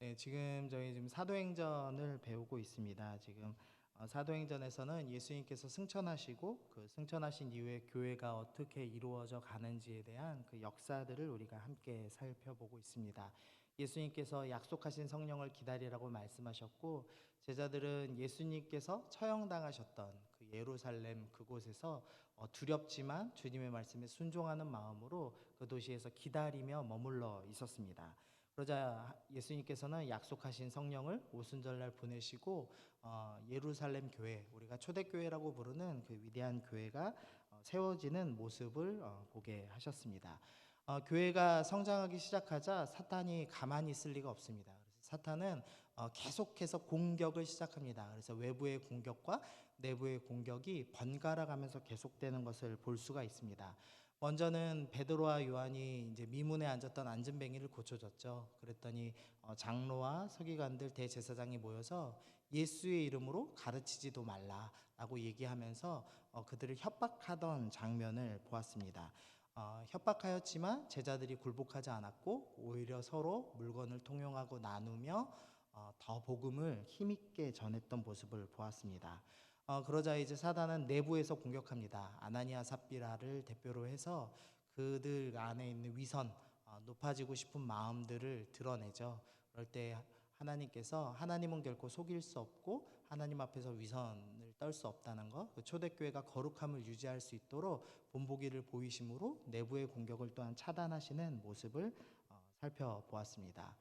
네, 지금 저희 지금 사도행전을 배우고 있습니다. 지금 사도행전에서는 예수님께서 승천하시고 그 승천하신 이후에 교회가 어떻게 이루어져 가는지에 대한 그 역사들을 우리가 함께 살펴보고 있습니다. 예수님께서 약속하신 성령을 기다리라고 말씀하셨고 제자들은 예수님께서 처형당하셨던 그 예루살렘 그곳에서 두렵지만 주님의 말씀에 순종하는 마음으로 그 도시에서 기다리며 머물러 있었습니다. 그러자 예수님께서는 약속하신 성령을 오순절날 보내시고 예루살렘 교회, 우리가 초대교회라고 부르는 그 위대한 교회가 세워지는 모습을 보게 하셨습니다. 교회가 성장하기 시작하자 사탄이 가만히 있을 리가 없습니다. 그래서 사탄은 계속해서 공격을 시작합니다. 그래서 외부의 공격과 내부의 공격이 번갈아 가면서 계속되는 것을 볼 수가 있습니다. 먼저는 베드로와 요한이 이제 미문에 앉았던 앉은뱅이를 고쳐줬죠. 그랬더니 장로와 서기관들 대제사장이 모여서 예수의 이름으로 가르치지도 말라라고 얘기하면서 그들을 협박하던 장면을 보았습니다. 협박하였지만 제자들이 굴복하지 않았고 오히려 서로 물건을 통용하고 나누며 더 복음을 힘있게 전했던 모습을 보았습니다. 그러자 이제 사단은 내부에서 공격합니다. 아나니아 삽비라를 대표로 해서 그들 안에 있는 위선, 높아지고 싶은 마음들을 드러내죠. 그럴 때 하나님께서 하나님은 결코 속일 수 없고 하나님 앞에서 위선을 떨 수 없다는 것, 그 초대교회가 거룩함을 유지할 수 있도록 본보기를 보이심으로 내부의 공격을 또한 차단하시는 모습을 살펴보았습니다.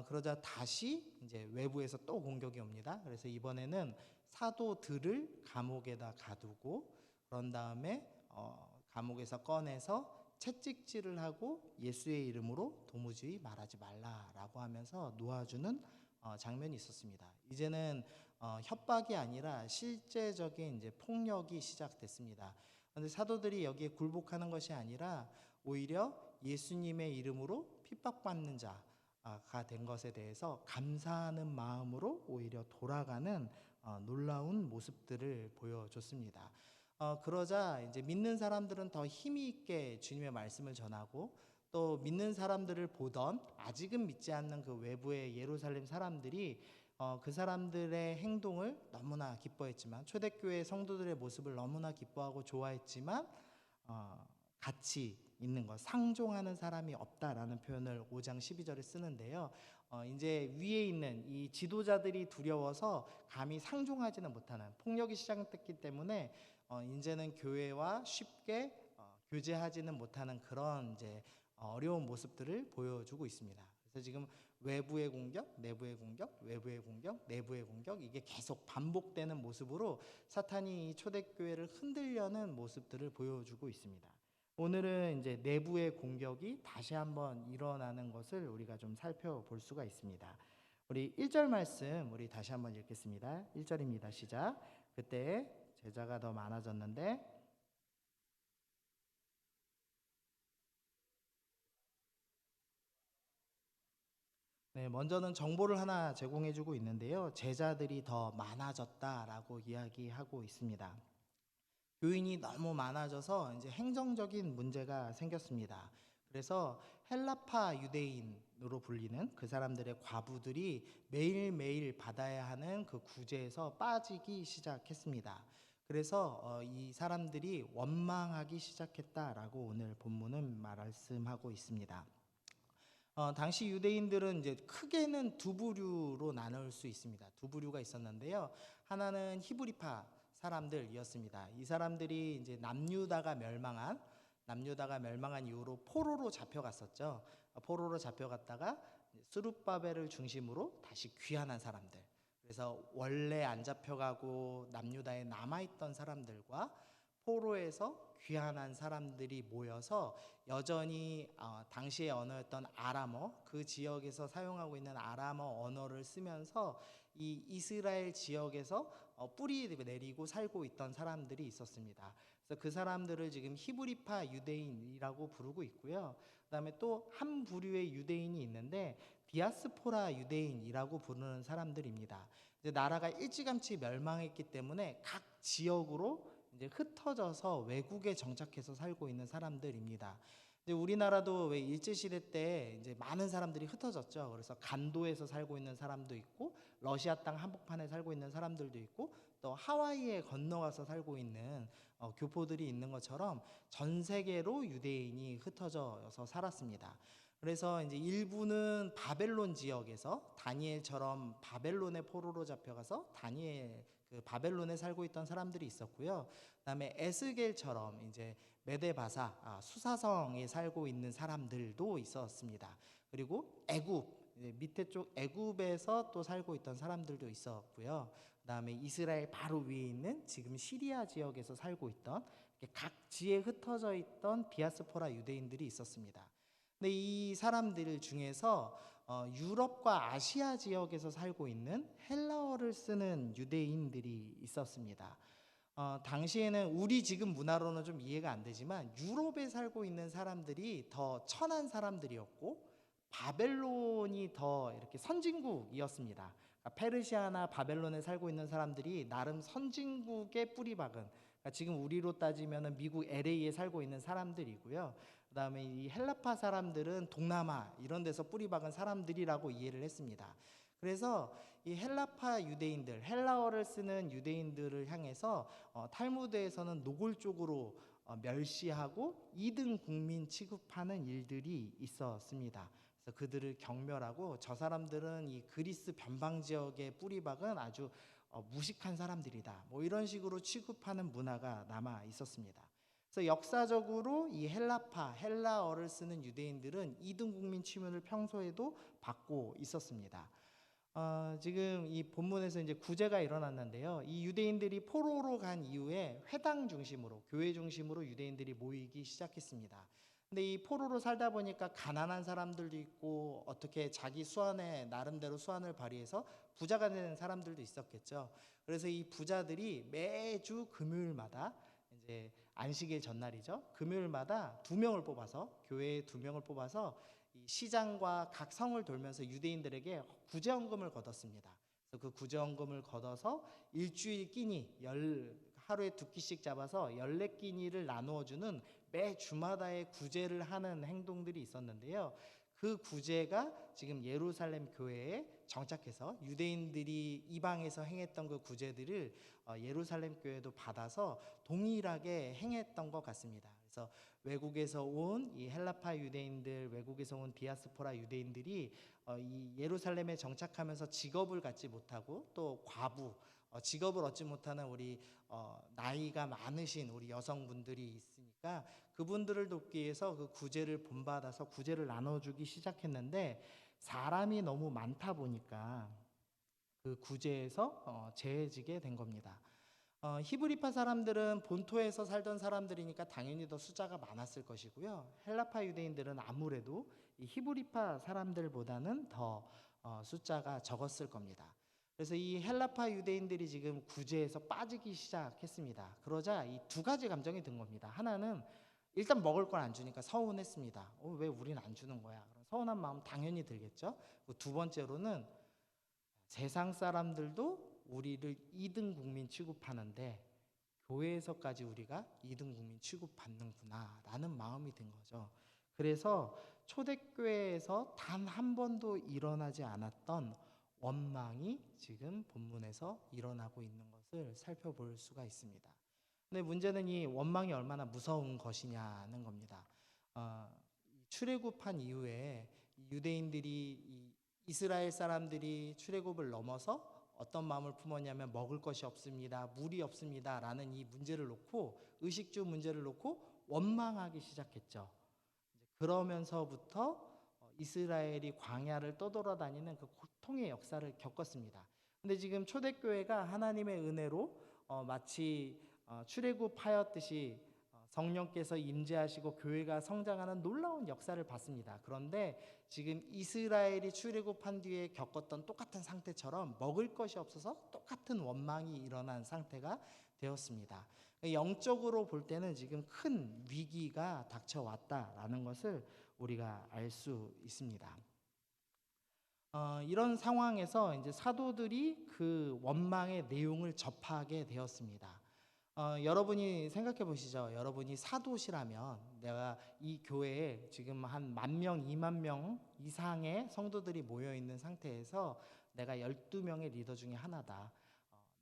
그러자 다시 이제 외부에서 또 공격이 옵니다. 그래서 이번에는 사도들을 감옥에다 가두고 그런 다음에 감옥에서 꺼내서 채찍질을 하고 예수의 이름으로 도무지 말하지 말라라고 하면서 놓아주는 장면이 있었습니다. 이제는 협박이 아니라 실제적인 이제 폭력이 시작됐습니다. 그런데 사도들이 여기에 굴복하는 것이 아니라 오히려 예수님의 이름으로 핍박받는 자가 된 것에 대해서 감사하는 마음으로 오히려 돌아가는 놀라운 모습들을 보여줬습니다. 그러자 이제 믿는 사람들은 더 힘이 있게 주님의 말씀을 전하고 또 믿는 사람들을 보던 아직은 믿지 않는 그 외부의 예루살렘 사람들이 그 사람들의 행동을 너무나 기뻐했지만 초대교회 성도들의 모습을 너무나 기뻐하고 좋아했지만 같이 있는 것, 상종하는 사람이 없다라는 표현을 5장 12절에 쓰는데요. 이제 위에 있는 이 지도자들이 두려워서 감히 상종하지는 못하는 폭력이 시작됐기 때문에 이제는 교회와 쉽게 교제하지는 못하는 그런 이제 어려운 모습들을 보여주고 있습니다. 그래서 지금 외부의 공격, 내부의 공격, 외부의 공격, 내부의 공격 이게 계속 반복되는 모습으로 사탄이 이 초대교회를 흔들려는 모습들을 보여주고 있습니다. 오늘은 이제 내부의 공격이 다시 한번 일어나는 것을 우리가 좀 살펴볼 수가 있습니다. 우리 1절 말씀 우리 다시 한번 읽겠습니다. 1절입니다. 시작. 그때 제자가 더 많아졌는데 네, 먼저는 정보를 하나 제공해주고 있는데요. 제자들이 더 많아졌다라고 이야기하고 있습니다. 교인이 너무 많아져서 이제 행정적인 문제가 생겼습니다. 그래서 헬라파 유대인으로 불리는 그 사람들의 과부들이 매일매일 받아야 하는 그 구제에서 빠지기 시작했습니다. 그래서 이 사람들이 원망하기 시작했다라고 오늘 본문은 말씀하고 있습니다. 당시 유대인들은 이제 크게는 두 부류로 나눌 수 있습니다. 두 부류가 있었는데요. 하나는 히브리파 사람들이었습니다. 이 사람들이 이제 남유다가 멸망한 이후로 포로로 잡혀갔었죠. 포로로 잡혀갔다가 스룹바벨을 중심으로 다시 귀환한 사람들. 그래서 원래 안 잡혀가고 남유다에 남아있던 사람들과 포로에서 귀환한 사람들이 모여서 여전히 당시의 언어였던 아람어, 그 지역에서 사용하고 있는 아람어 언어를 쓰면서 이 이스라엘 지역에서 뿌리 내리고 살고 있던 사람들이 있었습니다. 그래서 그 사람들을 지금 히브리파 유대인이라고 부르고 있고요. 그다음에 또 한 부류의 유대인이 있는데 디아스포라 유대인이라고 부르는 사람들입니다. 이제 나라가 일찌감치 멸망했기 때문에 각 지역으로 이제 흩어져서 외국에 정착해서 살고 있는 사람들입니다. 이제 우리나라도 왜 일제시대 때 이제 많은 사람들이 흩어졌죠. 그래서 간도에서 살고 있는 사람도 있고, 러시아 땅 한복판에 살고 있는 사람들도 있고, 또 하와이에 건너가서 살고 있는 교포들이 있는 것처럼 전 세계로 유대인이 흩어져서 살았습니다. 그래서 이제 일부는 바벨론 지역에서 다니엘처럼 바벨론의 포로로 잡혀가서 다니엘 그 바벨론에 살고 있던 사람들이 있었고요. 그다음에 에스겔처럼 이제 메데바사 수사성에 살고 있는 사람들도 있었습니다. 그리고 애굽 밑에 쪽 애굽에서 또 살고 있던 사람들도 있었고요. 그다음에 이스라엘 바로 위에 있는 지금 시리아 지역에서 살고 있던 각 지에 흩어져 있던 디아스포라 유대인들이 있었습니다. 근데 이 사람들 중에서 유럽과 아시아 지역에서 살고 있는 헬라어를 쓰는 유대인들이 있었습니다. 당시에는 우리 지금 문화로는 좀 이해가 안 되지만 유럽에 살고 있는 사람들이 더 천한 사람들이었고 바벨론이 더 이렇게 선진국이었습니다. 그러니까 페르시아나 바벨론에 살고 있는 사람들이 나름 선진국의 뿌리박은, 그러니까 지금 우리로 따지면 미국 LA에 살고 있는 사람들이고요. 그다음에 이 헬라파 사람들은 동남아 이런 데서 뿌리박은 사람들이라고 이해를 했습니다. 그래서 이 헬라파 유대인들, 헬라어를 쓰는 유대인들을 향해서 탈무드에서는 노골적으로 멸시하고 이등 국민 취급하는 일들이 있었습니다. 그래서 그들을 경멸하고 저 사람들은 이 그리스 변방 지역의 뿌리박은 아주 무식한 사람들이다. 뭐 이런 식으로 취급하는 문화가 남아 있었습니다. 그래서 역사적으로 이 헬라파, 헬라어를 쓰는 유대인들은 이등 국민 취급을 평소에도 받고 있었습니다. 지금 이 본문에서 이제 구제가 일어났는데요. 이 유대인들이 포로로 간 이후에 회당 중심으로, 교회 중심으로 유대인들이 모이기 시작했습니다. 근데 이 포로로 살다 보니까 가난한 사람들도 있고 어떻게 자기 수완에 나름대로 수완을 발휘해서 부자가 되는 사람들도 있었겠죠. 그래서 이 부자들이 매주 금요일마다 이제 안식일 전날이죠. 금요일마다 두 명을 뽑아서 교회에 두 명을 뽑아서 이 시장과 각 성을 돌면서 유대인들에게 구제헌금을 걷었습니다. 그래서 그 구제헌금을 걷어서 일주일 끼니 하루에 두 끼씩 잡아서 14끼니를 나누어주는 매 주마다의 구제를 하는 행동들이 있었는데요. 그 구제가 지금 예루살렘 교회에 정착해서 유대인들이 이방에서 행했던 그 구제들을 예루살렘 교회도 받아서 동일하게 행했던 것 같습니다. 그래서 외국에서 온 이 헬라파 유대인들, 외국에서 온 디아스포라 유대인들이 이 예루살렘에 정착하면서 직업을 갖지 못하고 또 과부, 직업을 얻지 못하는 우리 나이가 많으신 우리 여성분들이 있으니까 그분들을 돕기 위해서 그 구제를 본받아서 구제를 나눠주기 시작했는데 사람이 너무 많다 보니까 그 구제에서 제해지게 된 겁니다. 히브리파 사람들은 본토에서 살던 사람들이니까 당연히 더 숫자가 많았을 것이고요. 헬라파 유대인들은 아무래도 이 히브리파 사람들보다는 더 숫자가 적었을 겁니다. 그래서 이 헬라파 유대인들이 지금 구제에서 빠지기 시작했습니다. 그러자 이 두 가지 감정이 든 겁니다. 하나는 일단 먹을 걸 안 주니까 서운했습니다. 왜 우린 안 주는 거야? 그럼 서운한 마음 당연히 들겠죠. 두 번째로는 세상 사람들도 우리를 2등 국민 취급하는데 교회에서까지 우리가 2등 국민 취급받는구나 라는 마음이 든 거죠. 그래서 초대교회에서 단 한 번도 일어나지 않았던 원망이 지금 본문에서 일어나고 있는 것을 살펴볼 수가 있습니다. 근데 문제는 이 원망이 얼마나 무서운 것이냐는 겁니다. 출애굽한 이후에 유대인들이 이스라엘 사람들이 출애굽을 넘어서 어떤 마음을 품었냐면 먹을 것이 없습니다, 물이 없습니다 라는 이 문제를 놓고, 의식주 문제를 놓고 원망하기 시작했죠. 그러면서부터 이스라엘이 광야를 떠돌아다니는 그 고통의 역사를 겪었습니다. 근데 지금 초대교회가 하나님의 은혜로 마치 출애굽하였듯이 성령께서 임재하시고 교회가 성장하는 놀라운 역사를 봤습니다. 그런데 지금 이스라엘이 출애굽한 뒤에 겪었던 똑같은 상태처럼 먹을 것이 없어서 똑같은 원망이 일어난 상태가 되었습니다. 영적으로 볼 때는 지금 큰 위기가 닥쳐왔다라는 것을 우리가 알 수 있습니다. 이런 상황에서 이제 사도들이 그 원망의 내용을 접하게 되었습니다. 여러분이 생각해 보시죠. 여러분이 사도시라면 내가 이 교회에 지금 한 10,000명, 20,000명 이상의 성도들이 모여 있는 상태에서 내가 12명의 리더 중에 하나다.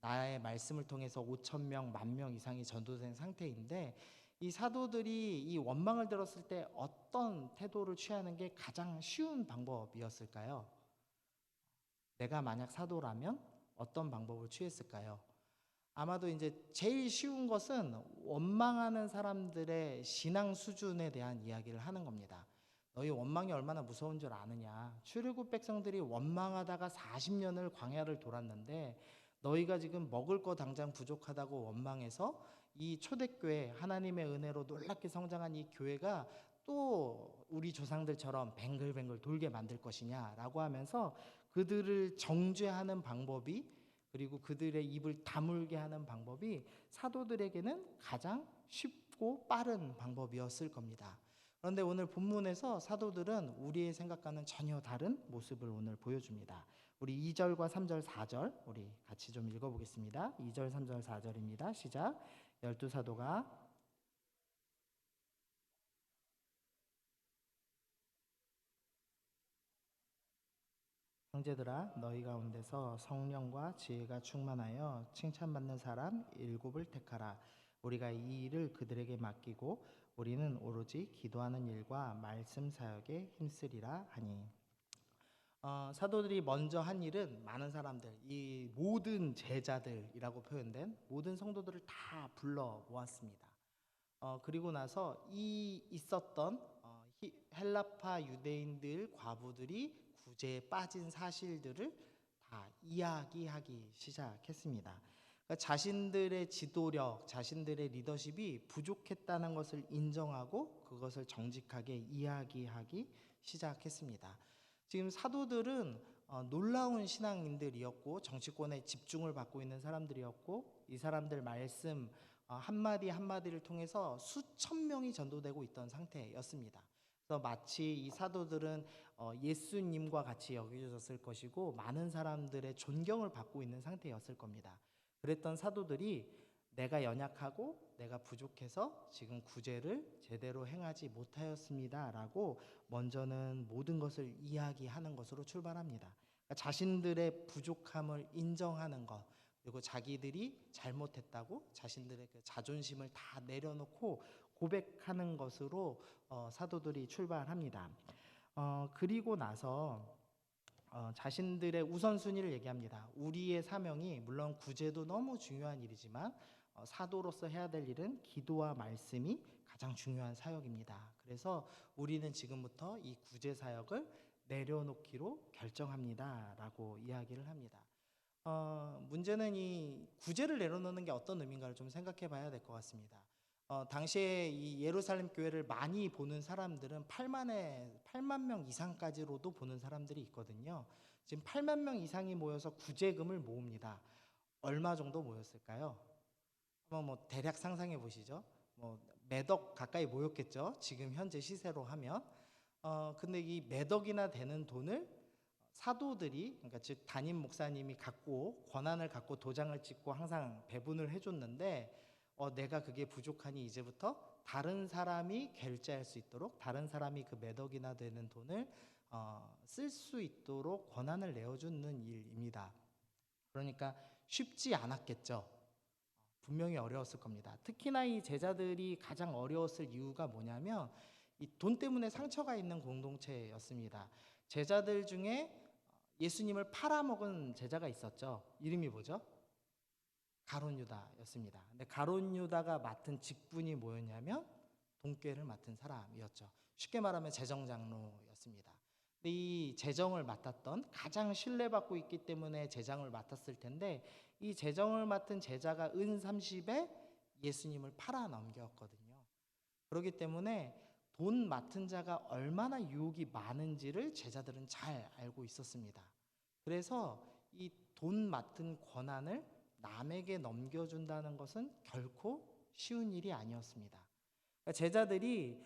나의 말씀을 통해서 5,000명, 10,000명 이상이 전도된 상태인데 이 사도들이 이 원망을 들었을 때 어떤 태도를 취하는 게 가장 쉬운 방법이었을까요? 내가 만약 사도라면 어떤 방법을 취했을까요? 아마도 이제 제일 쉬운 것은 원망하는 사람들의 신앙 수준에 대한 이야기를 하는 겁니다. 너희 원망이 얼마나 무서운 줄 아느냐. 출애굽 백성들이 원망하다가 40년을 광야를 돌았는데 너희가 지금 먹을 거 당장 부족하다고 원망해서 이 초대교회 하나님의 은혜로 놀랍게 성장한 이 교회가 또 우리 조상들처럼 뱅글뱅글 돌게 만들 것이냐라고 하면서 그들을 정죄하는 방법이, 그리고 그들의 입을 다물게 하는 방법이 사도들에게는 가장 쉽고 빠른 방법이었을 겁니다. 그런데 오늘 본문에서 사도들은 우리의 생각과는 전혀 다른 모습을 오늘 보여줍니다. 우리 2절과 3절, 4절 우리 같이 좀 읽어보겠습니다. 2절, 3절, 4절입니다. 시작. 12사도가 형제들아 너희 가운데서 성령과 지혜가 충만하여 칭찬받는 사람 7을 택하라. 우리가 이 일을 그들에게 맡기고 우리는 오로지 기도하는 일과 말씀 사역에 힘쓰리라 하니. 사도들이 먼저 한 일은 많은 사람들, 이 모든 제자들이라고 표현된 모든 성도들을 다 불러 모았습니다. 그리고 나서 이 있었던 헬라파 유대인들 과부들이 구제에 빠진 사실들을 다 이야기하기 시작했습니다. 그러니까 자신들의 지도력, 자신들의 리더십이 부족했다는 것을 인정하고 그것을 정직하게 이야기하기 시작했습니다. 지금 사도들은 놀라운 신앙인들이었고 정치권에 집중을 받고 있는 사람들이었고 이 사람들 말씀 한마디 한마디를 통해서 수천 명이 전도되고 있던 상태였습니다. 그래서 마치 이 사도들은 예수님과 같이 여겨졌을 것이고 많은 사람들의 존경을 받고 있는 상태였을 겁니다. 그랬던 사도들이 내가 연약하고 내가 부족해서 지금 구제를 제대로 행하지 못하였습니다 라고 먼저는 모든 것을 이야기하는 것으로 출발합니다. 그러니까 자신들의 부족함을 인정하는 것, 그리고 자기들이 잘못했다고 자신들의 그 자존심을 다 내려놓고 고백하는 것으로 사도들이 출발합니다. 그리고 나서 자신들의 우선순위를 얘기합니다. 우리의 사명이 물론 구제도 너무 중요한 일이지만 사도로서 해야 될 일은 기도와 말씀이 가장 중요한 사역입니다. 그래서 우리는 지금부터 이 구제 사역을 내려놓기로 결정합니다 라고 이야기를 합니다. 문제는 이 구제를 내려놓는 게 어떤 의미인가를 좀 생각해 봐야 될 것 같습니다. 당시에 이 예루살렘 교회를 많이 보는 사람들은 8만 명 이상까지로도 보는 사람들이 있거든요. 지금 8만 명 이상이 모여서 구제금을 모읍니다. 얼마 정도 모였을까요? 한번 뭐 대략 상상해 보시죠. 뭐 매덕 가까이 모였겠죠. 지금 현재 시세로 하면. 근데 이 매덕이나 되는 돈을 사도들이, 그러니까 즉 담임 목사님이 갖고 권한을 갖고 도장을 찍고 항상 배분을 해줬는데 내가 그게 부족하니 이제부터 다른 사람이 결제할 수 있도록, 다른 사람이 그 매덕이나 되는 돈을 쓸 수 있도록 권한을 내어주는 일입니다. 그러니까 쉽지 않았겠죠. 분명히 어려웠을 겁니다. 특히나 이 제자들이 가장 어려웠을 이유가 뭐냐면 이 돈 때문에 상처가 있는 공동체였습니다. 제자들 중에 예수님을 팔아먹은 제자가 있었죠. 이름이 뭐죠? 가룟 유다였습니다. 근데 가룟 유다가 맡은 직분이 뭐였냐면 돈꾀를 맡은 사람이었죠. 쉽게 말하면 재정장로였습니다. 근데 이 재정을 맡았던, 가장 신뢰받고 있기 때문에 재정을 맡았을 텐데 이 재정을 맡은 제자가 은 30에 예수님을 팔아 넘겼거든요. 그렇기 때문에 돈 맡은 자가 얼마나 유혹이 많은지를 제자들은 잘 알고 있었습니다. 그래서 이 돈 맡은 권한을 남에게 넘겨준다는 것은 결코 쉬운 일이 아니었습니다. 그러니까 제자들이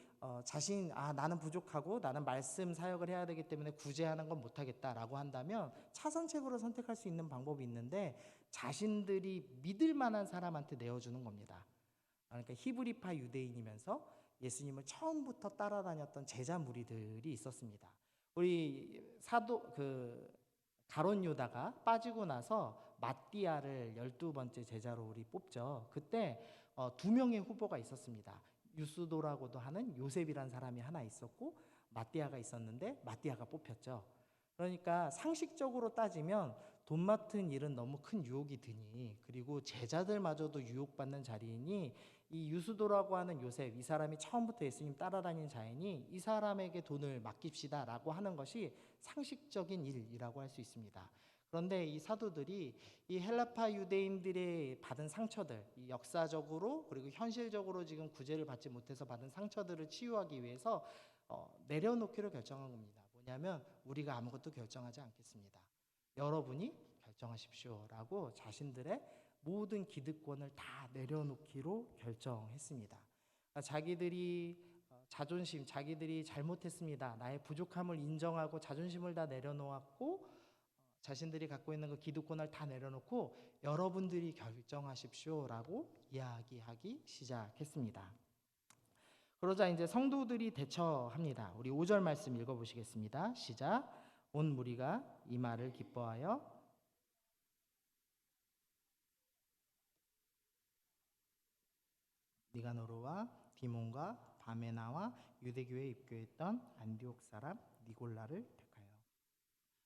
나는 부족하고 나는 말씀 사역을 해야 되기 때문에 구제하는 건 못하겠다라고 한다면 차선책으로 선택할 수 있는 방법이 있는데 자신들이 믿을 만한 사람한테 내어주는 겁니다. 그러니까 히브리파 유대인이면서 예수님을 처음부터 따라다녔던 제자 무리들이 있었습니다. 우리 사도 가룟 유다가 빠지고 나서 마띠아를 12번째 제자로 우리 뽑죠. 그때 2명의 후보가 있었습니다. 유스도라고도 하는 요셉이란 사람이 하나 있었고 마띠아가 있었는데 마띠아가 뽑혔죠. 그러니까 상식적으로 따지면 돈 맡은 일은 너무 큰 유혹이 드니, 그리고 제자들마저도 유혹받는 자리이니 이 유스도라고 하는 요셉, 이 사람이 처음부터 예수님 따라다닌 자이니 이 사람에게 돈을 맡깁시다 라고 하는 것이 상식적인 일이라고 할 수 있습니다. 그런데 이 사도들이 이 헬라파 유대인들의 받은 상처들, 이 역사적으로 그리고 현실적으로 지금 구제를 받지 못해서 받은 상처들을 치유하기 위해서 내려놓기로 결정한 겁니다. 뭐냐면 우리가 아무것도 결정하지 않겠습니다. 여러분이 결정하십시오라고 자신들의 모든 기득권을 다 내려놓기로 결정했습니다. 그러니까 자기들이 자존심, 자기들이 잘못했습니다. 나의 부족함을 인정하고 자존심을 다 내려놓았고 자신들이 갖고 있는 그 기득권을 다 내려놓고 여러분들이 결정하십시오라고 이야기하기 시작했습니다. 그러자 이제 성도들이 대처합니다. 우리 5절 말씀 읽어보시겠습니다. 시작. 온 무리가 이 말을 기뻐하여 니가노르와 디몬과 바메나와 유대교에 입교했던 안디옥 사람 니골라를 택하여.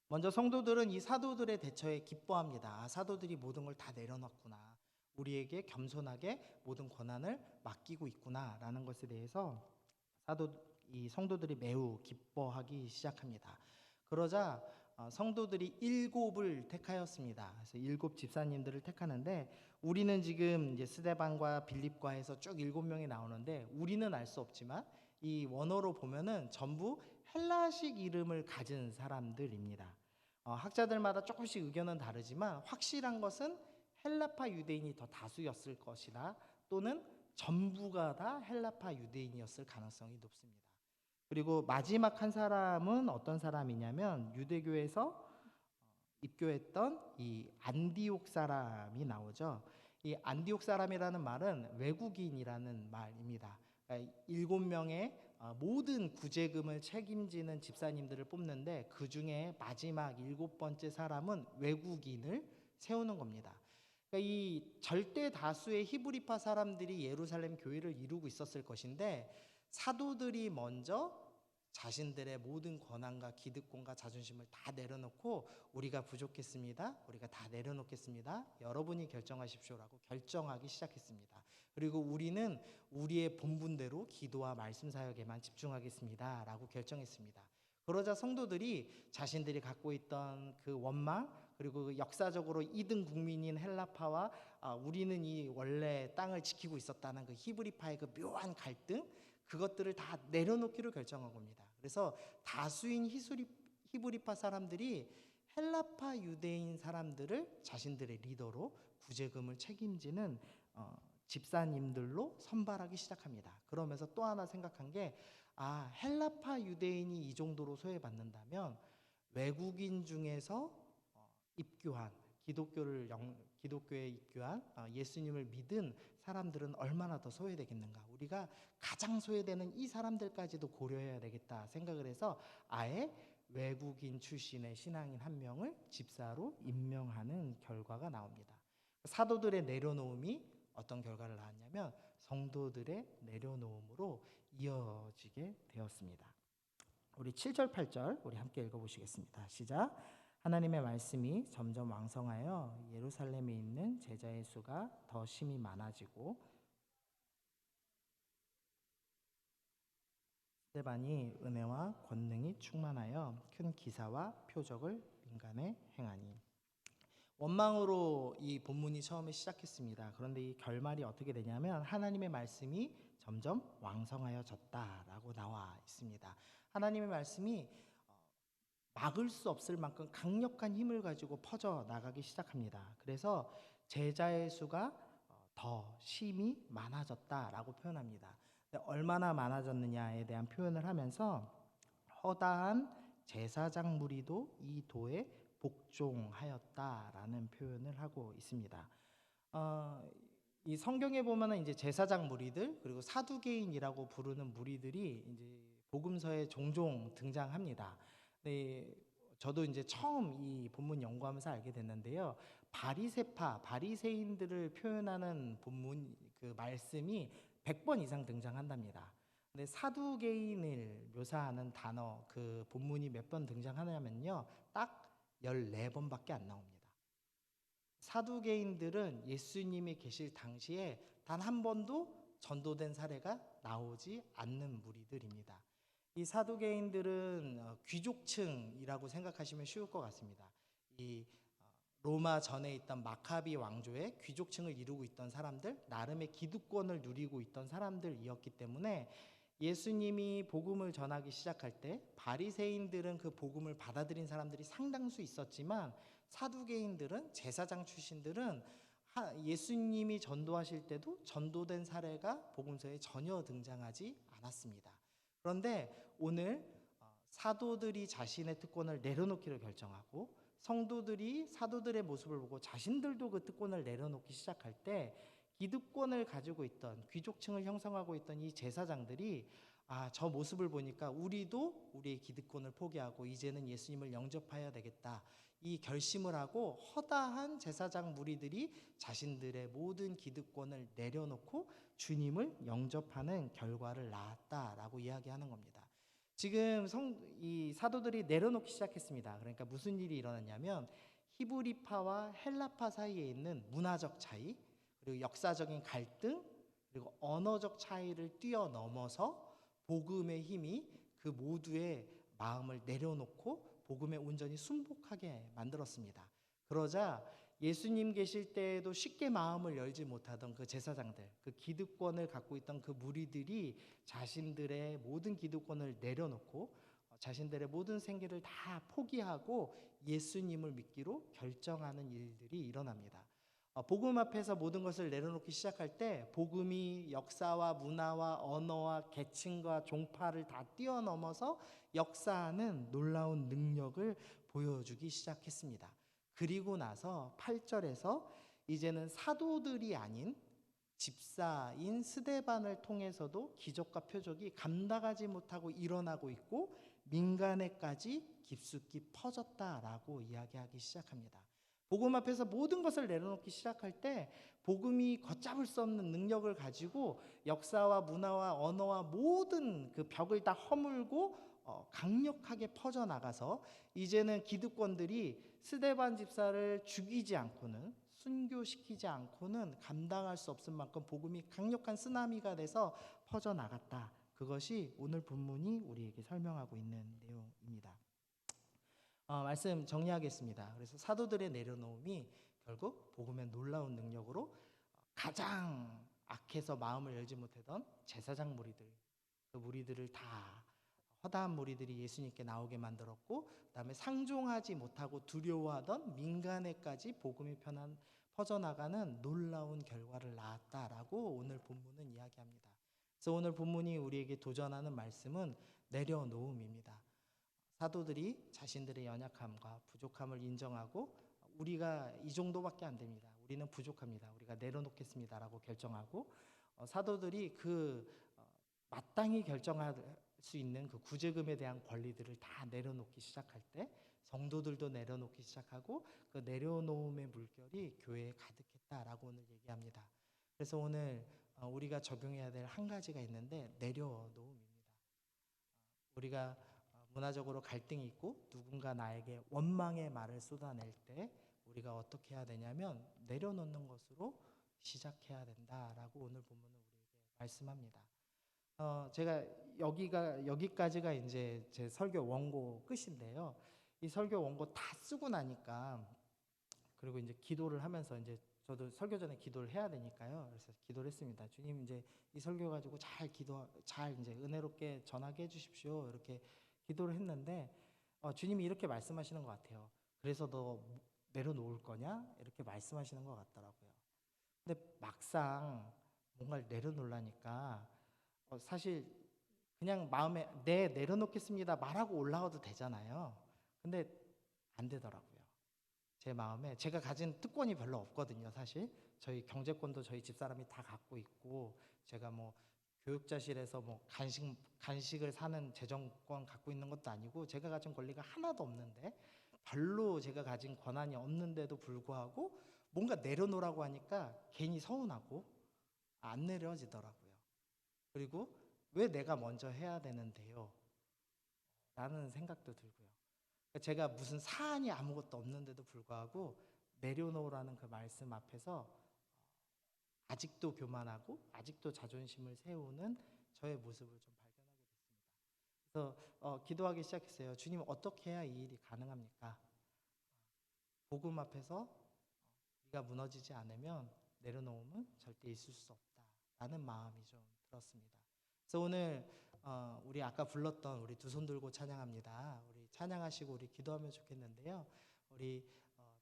먼저 성도들은 이 사도들의 대처에 기뻐합니다. 사도들이 모든 걸 다 내려놨구나, 우리에게 겸손하게 모든 권한을 맡기고 있구나 라는 것에 대해서 이 성도들이 매우 기뻐하기 시작합니다. 그러자 성도들이 7을 택하였습니다. 그래서 7 집사님들을 택하는데, 우리는 지금 이제 스데반과 빌립과 해서 쭉 7명이 나오는데 우리는 알 수 없지만 이 원어로 보면은 전부 헬라식 이름을 가진 사람들입니다. 학자들마다 조금씩 의견은 다르지만 확실한 것은 헬라파 유대인이 더 다수였을 것이다, 또는 전부가 다 헬라파 유대인이었을 가능성이 높습니다. 그리고 마지막 한 사람은 어떤 사람이냐면 유대교에서 입교했던 이 안디옥 사람이 나오죠. 이 안디옥 사람이라는 말은 외국인이라는 말입니다. 그러니까 7명의 모든 구제금을 책임지는 집사님들을 뽑는데 그 중에 마지막 7번째 사람은 외국인을 세우는 겁니다. 그러니까 이 절대 다수의 히브리파 사람들이 예루살렘 교회를 이루고 있었을 것인데 사도들이 먼저 자신들의 모든 권한과 기득권과 자존심을 다 내려놓고 우리가 부족했습니다, 우리가 다 내려놓겠습니다, 여러분이 결정하십시오라고 결정하기 시작했습니다. 그리고 우리는 우리의 본분대로 기도와 말씀 사역에만 집중하겠습니다 라고 결정했습니다. 그러자 성도들이 자신들이 갖고 있던 그 원망, 그리고 역사적으로 2등 국민인 헬라파와 우리는 이 원래 땅을 지키고 있었다는 그 히브리파의 그 묘한 갈등, 그것들을 다 내려놓기로 결정한 겁니다. 그래서 다수인 히브리파 사람들이 헬라파 유대인 사람들을 자신들의 리더로 구제금을 책임지는 집사님들로 선발하기 시작합니다. 그러면서 또 하나 생각한 게, 헬라파 유대인이 이 정도로 소외받는다면 외국인 중에서 입교한 기독교에 입교한 예수님을 믿은 사람들은 얼마나 더 소외되겠는가, 우리가 가장 소외되는 이 사람들까지도 고려해야 되겠다 생각을 해서 아예 외국인 출신의 신앙인 한 명을 집사로 임명하는 결과가 나옵니다. 사도들의 내려놓음이 어떤 결과를 낳았냐면 성도들의 내려놓음으로 이어지게 되었습니다. 우리 7절 8절 우리 함께 읽어보시겠습니다. 시작. 하나님의 말씀이 점점 왕성하여 예루살렘에 있는 제자의 수가 더 심히 많아지고 스데반이 은혜와 권능이 충만하여 큰 기사와 표적을 민간에 행하니. 원망으로 이 본문이 처음에 시작했습니다. 그런데 이 결말이 어떻게 되냐면 하나님의 말씀이 점점 왕성하여졌다라고 나와 있습니다. 하나님의 말씀이 막을 수 없을 만큼 강력한 힘을 가지고 퍼져 나가기 시작합니다. 그래서 제자의 수가 더 심히 많아졌다라고 표현합니다. 근데 얼마나 많아졌느냐에 대한 표현을 하면서 허다한 제사장 무리도 이 도에 복종하였다라는 표현을 하고 있습니다. 어, 이 성경에 보면은 이제 제사장 무리들 그리고 사두개인이라고 부르는 무리들이 이제 복음서에 종종 등장합니다. 네, 저도 이제 처음 이 본문 연구하면서 알게 됐는데요. 바리새파, 바리새인들을 표현하는 본문 그 말씀이 100번 이상 등장한답니다. 근데 사두개인을 묘사하는 단어 그 본문이 몇 번 등장하냐면요. 딱 14번밖에 안 나옵니다. 사두개인들은 예수님이 계실 당시에 단 한 번도 전도된 사례가 나오지 않는 무리들입니다. 이 사두개인들은 귀족층이라고 생각하시면 쉬울 것 같습니다. 이 로마 전에 있던 마카비 왕조의 귀족층을 이루고 있던 사람들, 나름의 기득권을 누리고 있던 사람들이었기 때문에 예수님이 복음을 전하기 시작할 때 바리새인들은 그 복음을 받아들인 사람들이 상당수 있었지만 사두개인들은 제사장 출신들은 예수님이 전도하실 때도 전도된 사례가 복음서에 전혀 등장하지 않았습니다. 그런데 오늘 사도들이 자신의 특권을 내려놓기를 결정하고 성도들이 사도들의 모습을 보고 자신들도 그 특권을 내려놓기 시작할 때 기득권을 가지고 있던 귀족층을 형성하고 있던 이 제사장들이 저 모습을 보니까 우리도 우리의 기득권을 포기하고 이제는 예수님을 영접해야 되겠다. 이 결심을 하고 허다한 제사장 무리들이 자신들의 모든 기득권을 내려놓고 주님을 영접하는 결과를 낳았다라고 이야기하는 겁니다. 지금 이 사도들이 내려놓기 시작했습니다. 그러니까 무슨 일이 일어났냐면 히브리파와 헬라파 사이에 있는 문화적 차이, 그리고 역사적인 갈등, 그리고 언어적 차이를 뛰어넘어서 복음의 힘이 그 모두의 마음을 내려놓고 복음에 온전히 순복하게 만들었습니다. 그러자 예수님 계실 때에도 쉽게 마음을 열지 못하던 그 제사장들, 그 기득권을 갖고 있던 그 무리들이 자신들의 모든 기득권을 내려놓고 자신들의 모든 생계를 다 포기하고 예수님을 믿기로 결정하는 일들이 일어납니다. 복음 앞에서 모든 것을 내려놓기 시작할 때 복음이 역사와 문화와 언어와 계층과 종파를 다 뛰어넘어서 역사하는 놀라운 능력을 보여주기 시작했습니다. 그리고 나서 8절에서 이제는 사도들이 아닌 집사인 스데반을 통해서도 기적과 표적이 감당하지 못하고 일어나고 있고 민간에까지 깊숙이 퍼졌다라고 이야기하기 시작합니다. 복음 앞에서 모든 것을 내려놓기 시작할 때 복음이 걷잡을 수 없는 능력을 가지고 역사와 문화와 언어와 모든 그 벽을 다 허물고 강력하게 퍼져나가서 이제는 기득권들이 스데반 집사를 죽이지 않고는 순교시키지 않고는 감당할 수 없을 만큼 복음이 강력한 쓰나미가 돼서 퍼져나갔다. 그것이 오늘 본문이 우리에게 설명하고 있는 내용입니다. 말씀 정리하겠습니다. 그래서 사도들의 내려놓음이 결국 복음의 놀라운 능력으로 가장 악해서 마음을 열지 못하던 제사장 무리들, 그 무리들을 다 허다한 무리들이 예수님께 나오게 만들었고, 그다음에 상종하지 못하고 두려워하던 민간에까지 복음이 퍼져나가는 놀라운 결과를 낳았다라고 오늘 본문은 이야기합니다. 그래서 오늘 본문이 우리에게 도전하는 말씀은 내려놓음입니다. 사도들이 자신들의 연약함과 부족함을 인정하고 우리가 이 정도밖에 안 됩니다. 우리는 부족합니다. 우리가 내려놓겠습니다라고 결정하고 사도들이 마땅히 결정할 수 있는 그 구제금에 대한 권리들을 다 내려놓기 시작할 때 성도들도 내려놓기 시작하고 그 내려놓음의 물결이 교회에 가득했다라고 오늘 얘기합니다. 그래서 오늘 우리가 적용해야 될 한 가지가 있는데 내려놓음입니다. 우리가 문화적으로 갈등이 있고 누군가 나에게 원망의 말을 쏟아낼 때 우리가 어떻게 해야 되냐면 내려놓는 것으로 시작해야 된다라고 오늘 본문은 우리에게 말씀합니다. 제가 여기까지가 이제 제 설교 원고 끝인데요. 이 설교 원고 다 쓰고 나니까 그리고 이제 기도를 하면서 이제 저도 설교 전에 기도를 해야 되니까요. 그래서 기도를 했습니다. 주님 이제 이 설교 가지고 잘 이제 은혜롭게 전하게 해주십시오. 이렇게 기도를 했는데 주님이 이렇게 말씀하시는 것 같아요. 그래서 너 내려놓을 거냐? 이렇게 말씀하시는 것 같더라고요. 근데 막상 뭔가를 내려놓으려니까 사실 그냥 마음에 내려놓겠습니다 말하고 올라와도 되잖아요. 근데 안 되더라고요. 제 마음에 제가 가진 특권이 별로 없거든요, 사실. 저희 경제권도 저희 집사람이 다 갖고 있고, 제가 뭐 교육자실에서 뭐 간식을 사는 재정권 갖고 있는 것도 아니고, 제가 가진 권리가 하나도 없는데, 별로 제가 가진 권한이 없는데도 불구하고 뭔가 내려놓으라고 하니까 괜히 서운하고 안 내려지더라고요. 그리고 왜 내가 먼저 해야 되는데요? 라는 생각도 들고요. 제가 무슨 사안이 아무것도 없는데도 불구하고 내려놓으라는 그 말씀 앞에서 아직도 교만하고 아직도 자존심을 세우는 저의 모습을 좀 발견하게 됐습니다. 그래서 기도하기 시작했어요. 주님, 어떻게 해야 이 일이 가능합니까? 복음 앞에서 네가 무너지지 않으면 내려놓음은 절대 있을 수 없다라는 마음이 좀 들었습니다. 그래서 오늘 우리 아까 불렀던 우리 두 손 들고 찬양합니다. 우리 찬양하시고 우리 기도하면 좋겠는데요. 우리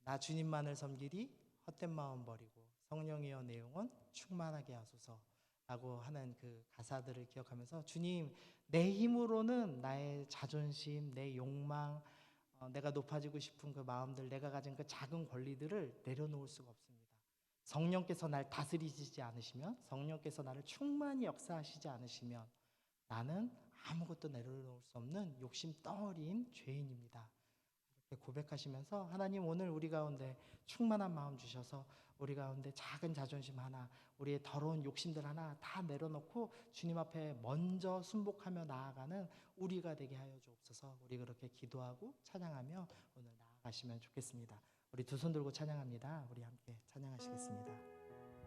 나 주님만을 섬기리 헛된 마음 버리고 성령이여 내 영혼 충만하게 하소서라고 하는 그 가사들을 기억하면서, 주님, 내 힘으로는 나의 자존심, 내 욕망, 내가 높아지고 싶은 그 마음들, 내가 가진 그 작은 권리들을 내려놓을 수가 없습니다. 성령께서 날 다스리시지 않으시면, 성령께서 나를 충만히 역사하시지 않으시면 나는 아무것도 내려놓을 수 없는 욕심 덩어리인 죄인입니다. 이렇게 고백하시면서, 하나님, 오늘 우리 가운데 충만한 마음 주셔서 우리 가운데 작은 자존심 하나, 우리의 더러운 욕심들 하나 다 내려놓고 주님 앞에 먼저 순복하며 나아가는 우리가 되게 하여 주옵소서. 우리 그렇게 기도하고 찬양하며 오늘 나아가시면 좋겠습니다. 우리 두 손 들고 찬양합니다. 우리 함께 찬양하시겠습니다.